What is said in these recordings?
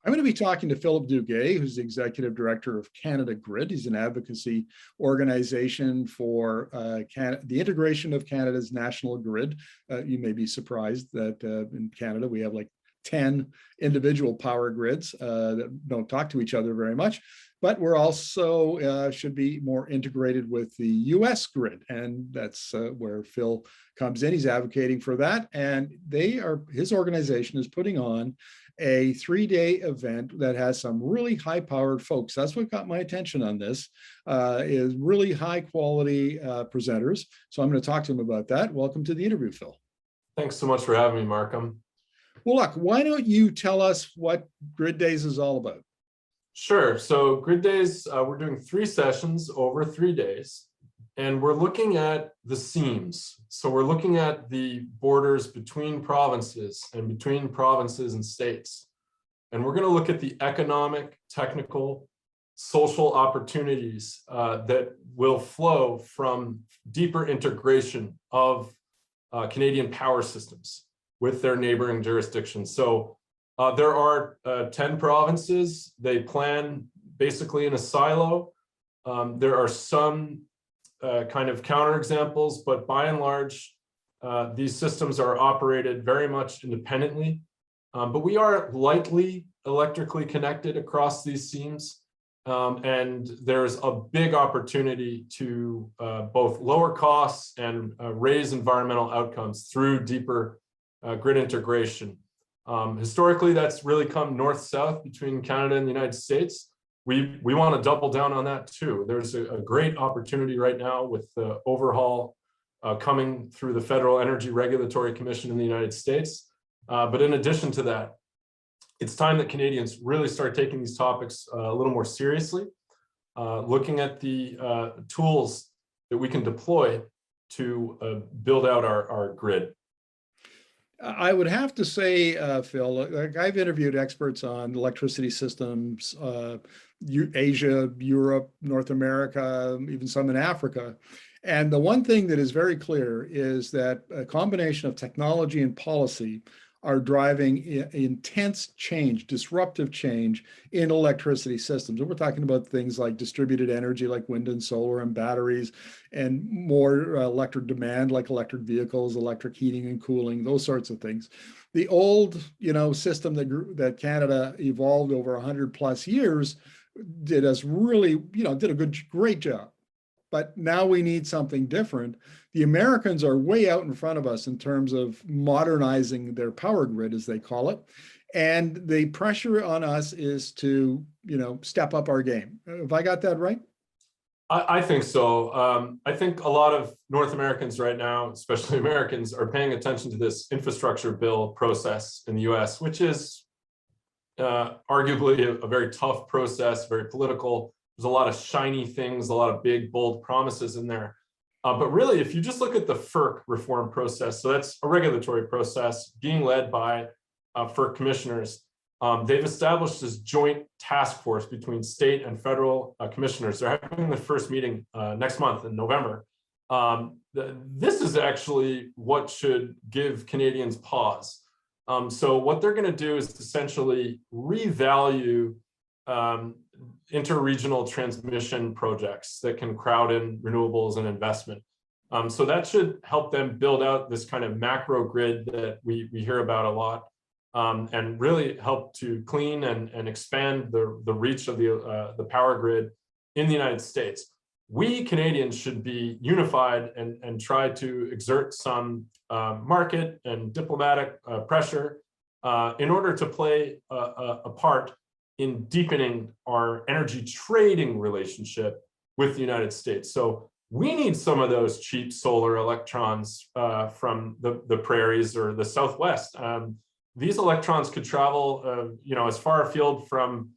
I'm going to be talking to Philip Duguay, who's the executive director of Canada Grid. He's an advocacy organization for the integration of Canada's national grid. You may be surprised that in Canada we have like 10 individual power grids that don't talk to each other very much, but we're also should be more integrated with the US grid. And that's where Phil comes in. He's advocating for that. And his organization is putting on a 3-day event that has some really high-powered folks. That's what got my attention on this, is really high-quality presenters. So I'm going to talk to him about that. Welcome to the interview, Phil. Thanks so much for having me, Markham. Well, look, why don't you tell us what Grid Days is all about? Sure. So Grid Days, we're doing 3 sessions over 3 days, and we're looking at the seams. So we're looking at the borders between provinces and between provinces and states. And we're going to look at the economic, technical, social opportunities that will flow from deeper integration of Canadian power systems with their neighboring jurisdictions. So there are 10 provinces. They plan basically in a silo. There are some kind of counterexamples, but by and large, these systems are operated very much independently. But we are lightly electrically connected across these seams. And there's a big opportunity to both lower costs and raise environmental outcomes through deeper grid integration. Historically, that's really come north-south between Canada and the United States. We want to double down on that too. There's a great opportunity right now with the overhaul coming through the Federal Energy Regulatory Commission in the United States. But in addition to that, it's time that Canadians really start taking these topics a little more seriously, looking at the tools that we can deploy to build out our grid. I would have to say, Phil, like I've interviewed experts on electricity systems, Asia, Europe, North America, even some in Africa. And the one thing that is very clear is that a combination of technology and policy are driving intense change, disruptive change in electricity systems. And we're talking about things like distributed energy, like wind and solar and batteries, and more electric demand, like electric vehicles, electric heating and cooling, those sorts of things. The old, system that Canada evolved over 100+ years did us really, did a great job. But now we need something different. The Americans are way out in front of us in terms of modernizing their power grid, as they call it. And the pressure on us is to, step up our game. Have I got that right? I think so. I think a lot of North Americans right now, especially Americans, are paying attention to this infrastructure bill process in the US, which is arguably a very tough process, very political. There's a lot of shiny things, a lot of big, bold promises in there. But really, if you just look at the FERC reform process, so that's a regulatory process being led by FERC commissioners. They've established this joint task force between state and federal commissioners. They're having the first meeting next month in November. This is actually what should give Canadians pause. So what they're going to do is essentially revalue interregional transmission projects that can crowd in renewables and investment. So that should help them build out this kind of macro grid that we hear about a lot, and really help to clean and expand the reach of the power grid in the United States. We Canadians should be unified and try to exert some market and diplomatic pressure in order to play a part in deepening our energy trading relationship with the United States. So we need some of those cheap solar electrons from the prairies or the Southwest. These electrons could travel, as far afield from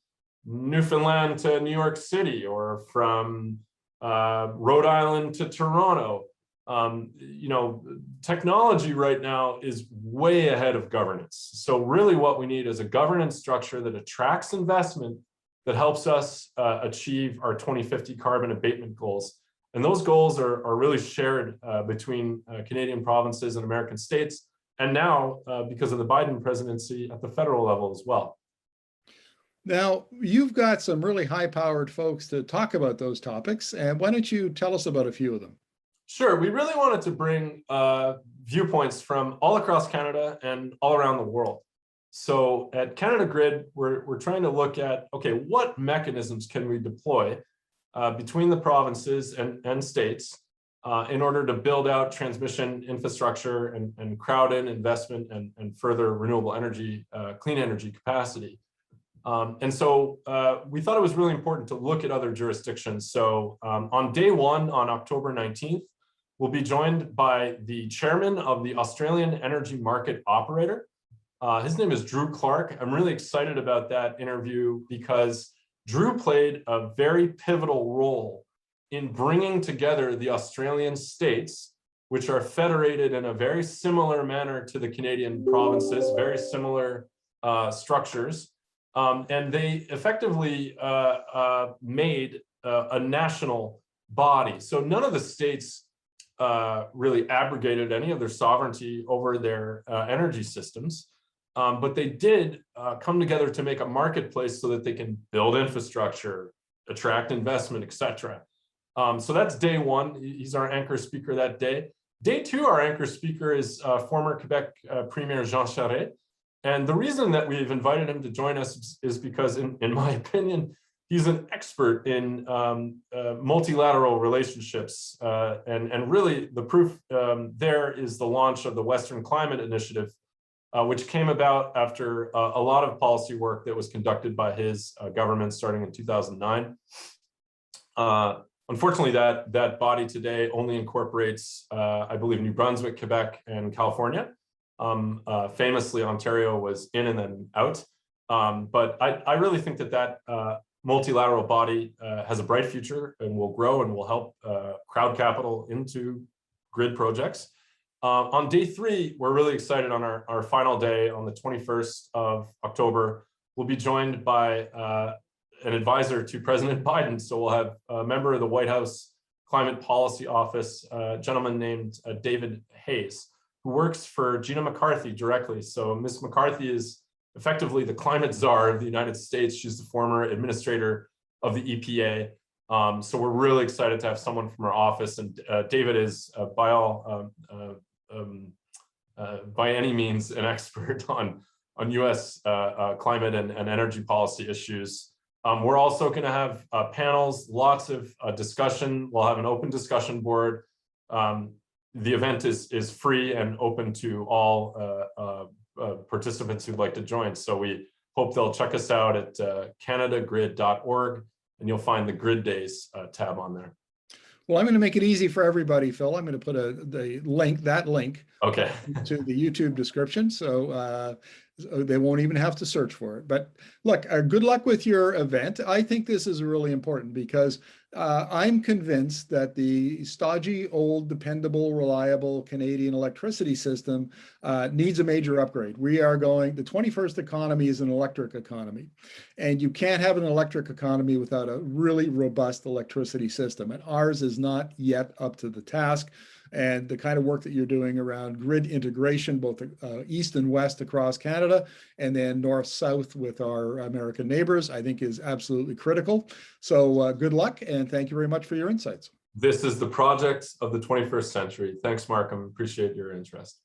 Newfoundland to New York City, or from Rhode Island to Toronto. Technology right now is way ahead of governance. So really what we need is a governance structure that attracts investment, that helps us achieve our 2050 carbon abatement goals. And those goals are really shared between Canadian provinces and American states, and now because of the Biden presidency at the federal level as well. Now, you've got some really high-powered folks to talk about those topics, and why don't you tell us about a few of them? Sure, we really wanted to bring viewpoints from all across Canada and all around the world. So at Canada Grid, we're trying to look at, okay, what mechanisms can we deploy between the provinces and states in order to build out transmission infrastructure and crowd in investment and further renewable energy, clean energy capacity. And so we thought it was really important to look at other jurisdictions. So on day one, on October 19th, we'll be joined by the chairman of the Australian Energy Market Operator. His name is Drew Clark. I'm really excited about that interview because Drew played a very pivotal role in bringing together the Australian states, which are federated in a very similar manner to the Canadian provinces, very similar structures. And they effectively made a national body. So none of the states really abrogated any of their sovereignty over their energy systems. But they did come together to make a marketplace so that they can build infrastructure, attract investment, et cetera. So that's day one. He's our anchor speaker that day. Day two, our anchor speaker is former Quebec Premier Jean Charret. And the reason that we've invited him to join us is because, in my opinion, he's an expert in multilateral relationships. And really, the proof there is the launch of the Western Climate Initiative, which came about after a lot of policy work that was conducted by his government starting in 2009. Unfortunately, that body today only incorporates, I believe, New Brunswick, Quebec, and California. Famously, Ontario was in and then out. But I really think that multilateral body has a bright future and will grow and will help crowd capital into grid projects. On day three, we're really excited on our final day on the 21st of October. We'll be joined by an advisor to President Biden. So we'll have a member of the White House Climate Policy Office, a gentleman named David Hayes, who works for Gina McCarthy directly. So Ms. McCarthy is effectively the climate czar of the United States. She's the former administrator of the EPA. So we're really excited to have someone from our office. And David is by any means an expert on US climate and energy policy issues. We're also going to have panels, lots of discussion. We'll have an open discussion board. The event is free and open to all participants who'd like to join. So we hope they'll check us out at canadagrid.org, and you'll find the Grid Days tab on there. Well, I'm going to make it easy for everybody, Phil. I'm going to put that link okay. to the YouTube description. So they won't even have to search for it. But look, good luck with your event. I think this is really important because I'm convinced that the stodgy, old, dependable, reliable Canadian electricity system needs a major upgrade. The 21st economy is an electric economy, and you can't have an electric economy without a really robust electricity system. And ours is not yet up to the task. And the kind of work that you're doing around grid integration, both east and west across Canada, and then north-south with our American neighbors, I think is absolutely critical. So good luck, and thank you very much for your insights. This is the project of the 21st century. Thanks, Markham. Appreciate your interest.